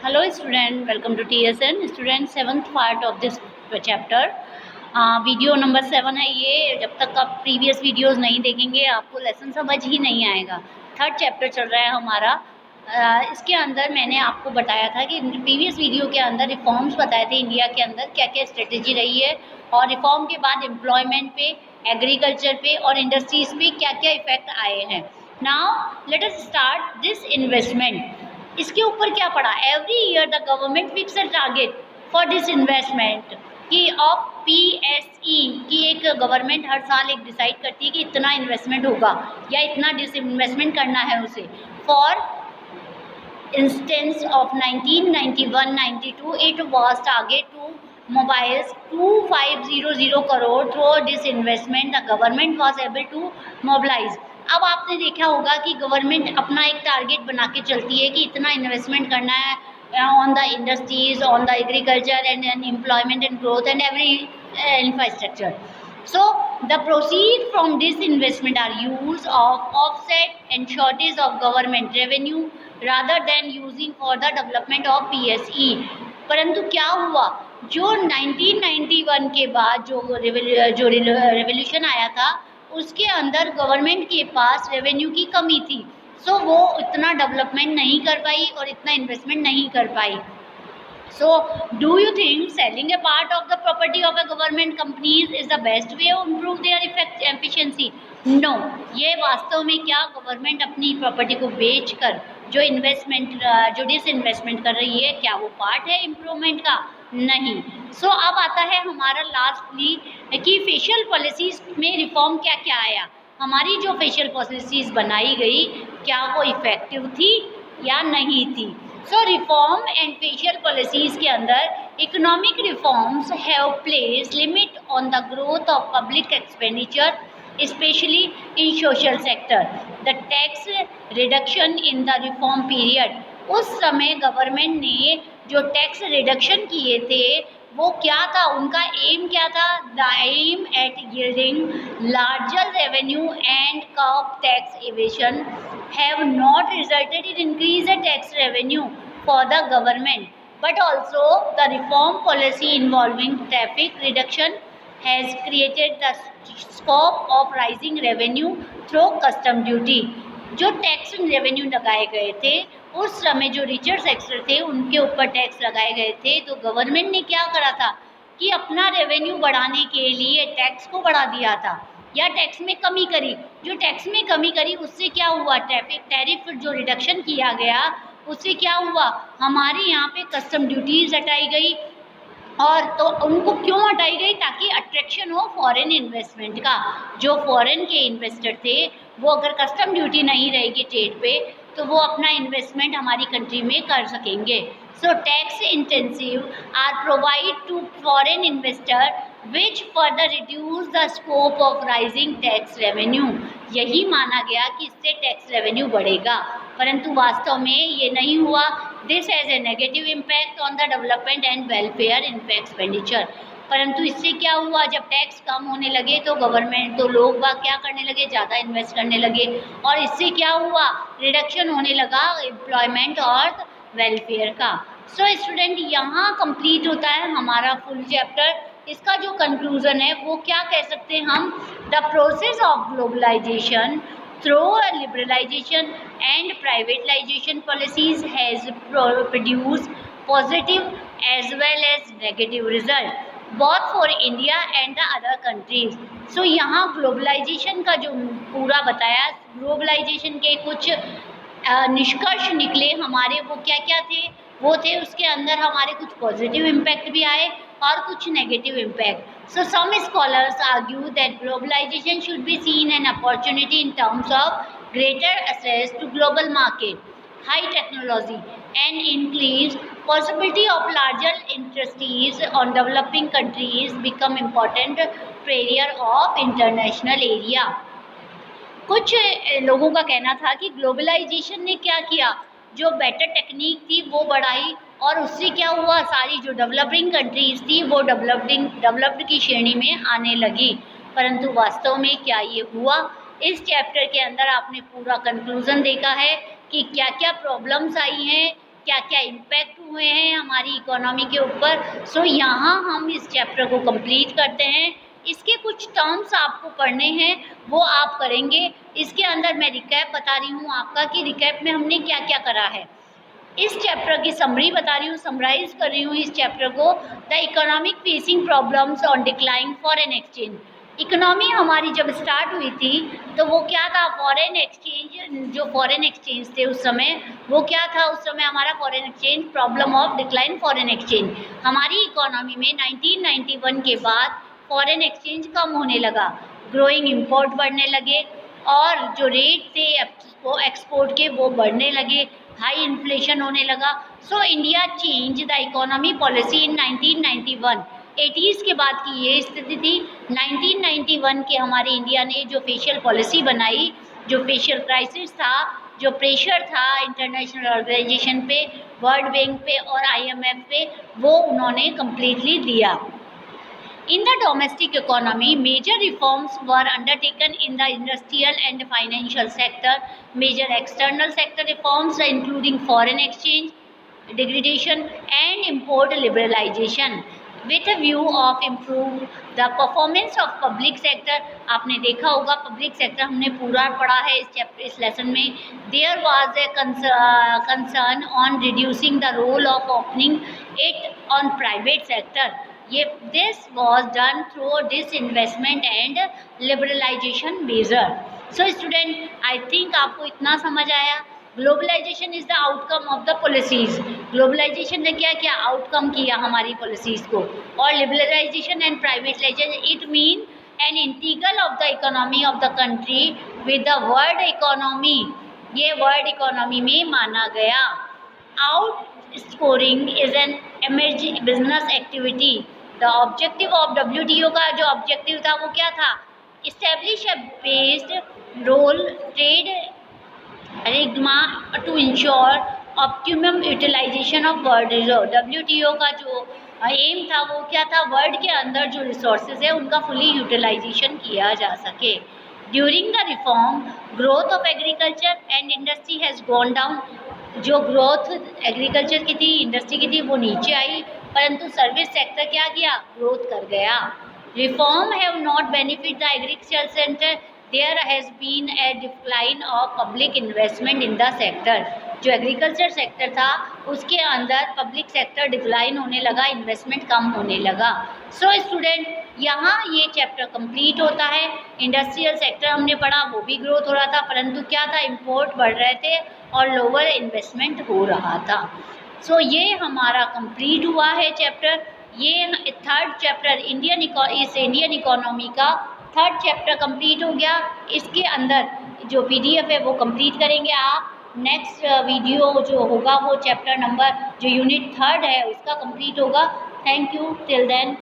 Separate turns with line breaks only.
Hello student, welcome to TSN. Student seventh part of this chapter video number 7 है ये। जब तक आप प्रीवियस वीडियोस नहीं देखेंगे आपको लेसन समझ ही नहीं आएगा। थर्ड चैप्टर चल रहा है हमारा। इसके अंदर मैंने आपको बताया था कि प्रीवियस वीडियो के अंदर रिफॉर्म्स बताए थे इंडिया के अंदर क्या क्या स्ट्रेटेजी रही है, और रिफॉर्म के बाद एम्प्लॉयमेंट पे, एग्रीकल्चर पे और इंडस्ट्रीज पे क्या क्या इफेक्ट आए हैं। Now let us start this investment. इसके ऊपर क्या पड़ा, every year the government fix a target for this investment कि ऑफ PSE की एक गवर्नमेंट हर साल एक डिसाइड करती है कि इतना इन्वेस्टमेंट होगा या इतना डिसइन्वेस्टमेंट करना है उसे। For instance of 1991-92 it was target to mobiles 2500 crore through disinvestment the government was able to mobilize। अब आपने देखा होगा कि गवर्नमेंट अपना एक टारगेट बना के चलती है कि इतना इन्वेस्टमेंट करना है on the industries, on the agriculture and employment and growth and every infrastructure. So the proceeds from this investment are used of offset and shortage of government revenue rather than using for the development of PSE। परंतु क्या हुआ, जो 1991 के बाद जो revolution आया था उसके अंदर गवर्नमेंट के पास रेवेन्यू की कमी थी। सो वो इतना डेवलपमेंट नहीं कर पाई और इतना इन्वेस्टमेंट नहीं कर पाई। So, do you think selling a part of the property of a government companies is the best way to improve their efficiency? No, ये वास्तव में क्या गवर्नमेंट अपनी प्रॉपर्टी को बेचकर जो इन्वेस्टमेंट जो डिसइन्वेस्टमेंट कर रही है, क्या वो पार्ट है इम्प्रूवमेंट का? नहीं। सो अब आता है हमारा लास्टली कि फेशियल पॉलिसीज में रिफॉर्म क्या क्या आया। हमारी जो फेशियल पॉलिसीज बनाई गई क्या वो इफेक्टिव थी या नहीं थी। सो रिफॉर्म एंड फेशियल पॉलिसीज के अंदर economic reforms have place limit on the growth of public expenditure especially in social sector। the tax reduction in the reform period, उस समय गवर्नमेंट ने जो टैक्स रिडक्शन किए थे वो क्या था, उनका एम क्या था, the aim at yielding larger revenue and curb tax evasion have not resulted in increase the tax revenue for the government, but also the reform policy involving traffic reduction has created the scope of rising revenue through custom duty। जो tax revenue लगाए गए थे उस समय जो richer sector थे उनके ऊपर टैक्स लगाए गए थे, तो गवर्नमेंट ने क्या करा था कि अपना रेवेन्यू बढ़ाने के लिए टैक्स को बढ़ा दिया था या टैक्स में कमी करी। जो टैक्स में कमी करी उससे क्या हुआ, टैरिफ जो रिडक्शन किया गया उससे क्या हुआ, हमारे यहाँ पे कस्टम ड्यूटीज हटाई गई। और तो उनको क्यों हटाई गई, ताकि अट्रैक्शन हो फॉरेन इन्वेस्टमेंट का। जो फॉरेन के इन्वेस्टर थे वो अगर कस्टम ड्यूटी नहीं रहेगी ट्रेड पे तो वो अपना इन्वेस्टमेंट हमारी कंट्री में कर सकेंगे। So tax intensive are provide to foreign investor which further reduce the scope of raising tax revenue. यही माना गया कि इससे टैक्स रेवेन्यू बढ़ेगा, परंतु वास्तव में ये नहीं हुआ। This has a negative impact on the development and welfare in expenditure. परंतु इससे क्या हुआ, जब टैक्स कम होने लगे तो गवर्नमेंट तो लोग बाग क्या करने लगे, ज़्यादा इन्वेस्ट करने लगे, और इससे क्या हुआ, रिडक्शन होने लगा एम्प्लॉयमेंट और वेलफेयर का। सो स्टूडेंट यहाँ कंप्लीट होता है हमारा फुल चैप्टर। इसका जो कंक्लूजन है वो क्या कह सकते हैं हम, the process of globalisation through liberalization and privatization policies has produced positive as well as negative result both for India and the other countries। so यहाँ ग्लोबलाइजेशन का जो पूरा बताया, ग्लोबलाइजेशन के कुछ निष्कर्ष निकले हमारे, वो क्या क्या थे, वो थे उसके अंदर हमारे कुछ पॉजिटिव इम्पैक्ट भी आए और कुछ negative impact. So some scholars argue that globalization should be seen an opportunity in terms of greater access to global market, high technology, and increased possibility of larger industries on developing countries become important player of international area। कुछ लोगों का कहना था कि globalisation ने क्या किया, जो बेटर टेक्निक थी वो बढ़ाई और उससे क्या हुआ, सारी जो डेवलपिंग कंट्रीज थी वो डेवलप्ड की श्रेणी में आने लगी। परंतु वास्तव में क्या ये हुआ, इस चैप्टर के अंदर आपने पूरा कंक्लूजन देखा है कि क्या क्या प्रॉब्लम्स आई हैं क्या क्या इम्पैक्ट हुए हैं हमारी इकोनॉमी के ऊपर। सो यहाँ हम इस चैप्टर को कंप्लीट करते हैं। इसके कुछ टर्म्स आपको पढ़ने हैं, वो आप करेंगे। इसके अंदर मैं रिकैप बता रही हूँ आपका कि रिकैप में हमने क्या क्या करा है। इस चैप्टर की समरी बता रही हूँ, समराइज कर रही हूँ इस चैप्टर को। The economic facing problems on decline foreign exchange. Economy हमारी जब स्टार्ट हुई थी तो वो क्या था, फॉरेन एक्सचेंज, जो फॉरेन एक्सचेंज थे उस समय, वो क्या था उस समय हमारा foreign exchange, problem of decline foreign exchange. हमारी इकोनॉमी में 1991 के बाद फॉरेन एक्सचेंज कम होने लगा, ग्रोइंग इम्पोर्ट बढ़ने लगे और जो रेट थे एक्सपोर्ट के वो बढ़ने लगे, हाई इन्फ्लेशन होने लगा। So India change the economy policy in 1991। 80s के बाद की ये स्थिति थी। 1991 के हमारे इंडिया ने जो फेशियल पॉलिसी बनाई, जो फेशियल क्राइसिस था, जो प्रेशर था इंटरनेशनल ऑर्गेनाइजेशन पे, वर्ल्ड बैंक पे और IMF पे, वो उन्होंने कम्प्लीटली दिया। In the domestic economy, major reforms were undertaken in the industrial and financial sector. Major external sector reforms including foreign exchange, degradation and import liberalization with a view of improve the performance of public sector. आपने देखा होगा public sector हमने पूरा पढ़ा है इस chapter, इस lesson में। There was a concern on reducing the role of opening it on private sector. ये this was done through disinvestment and liberalisation measure. So student, I think आपको इतना समझ आया। Globalisation is the outcome of the policies. Globalisation ने क्या क्या outcome किया हमारी पॉलिसीज को। और liberalisation and privatisation, it mean an integral of the economy of the country with the world economy. ये वर्ल्ड इकोनॉमी में माना गया। Outsourcing is an emerging business activity. The objective of WTO का जो objective था वो क्या था, establish a based rule trade regime to ensure optimum utilisation of world reserve. WTO का जो एम था वो क्या था, वर्ल्ड के अंदर जो रिसोर्सेज है उनका फुली यूटिलाइजेशन किया जा सके। During the reform growth of agriculture and industry has gone down. जो ग्रोथ एग्रीकल्चर की थी, इंडस्ट्री की थी, वो नीचे आई, परंतु सर्विस सेक्टर क्या किया, ग्रोथ कर गया। Reform have not benefit the agriculture sector, there has been a decline of public investment in the sector. जो एग्रीकल्चर सेक्टर था उसके अंदर पब्लिक सेक्टर डिक्लाइन होने लगा, इन्वेस्टमेंट कम होने लगा। सो स्टूडेंट, यहाँ ये चैप्टर कंप्लीट होता है। इंडस्ट्रियल सेक्टर हमने पढ़ा, वो भी ग्रोथ हो रहा था, परंतु क्या था, इम्पोर्ट बढ़ रहे थे और लोअर इन्वेस्टमेंट हो रहा था। सो ये हमारा कंप्लीट हुआ है चैप्टर। ये थर्ड चैप्टर इंडियन इकोनॉमी का थर्ड चैप्टर कंप्लीट हो गया। इसके अंदर जो PDF है वो कंप्लीट करेंगे आप। नेक्स्ट वीडियो जो होगा वो चैप्टर नंबर जो यूनिट 3 है उसका कंप्लीट होगा। Thank you, till then.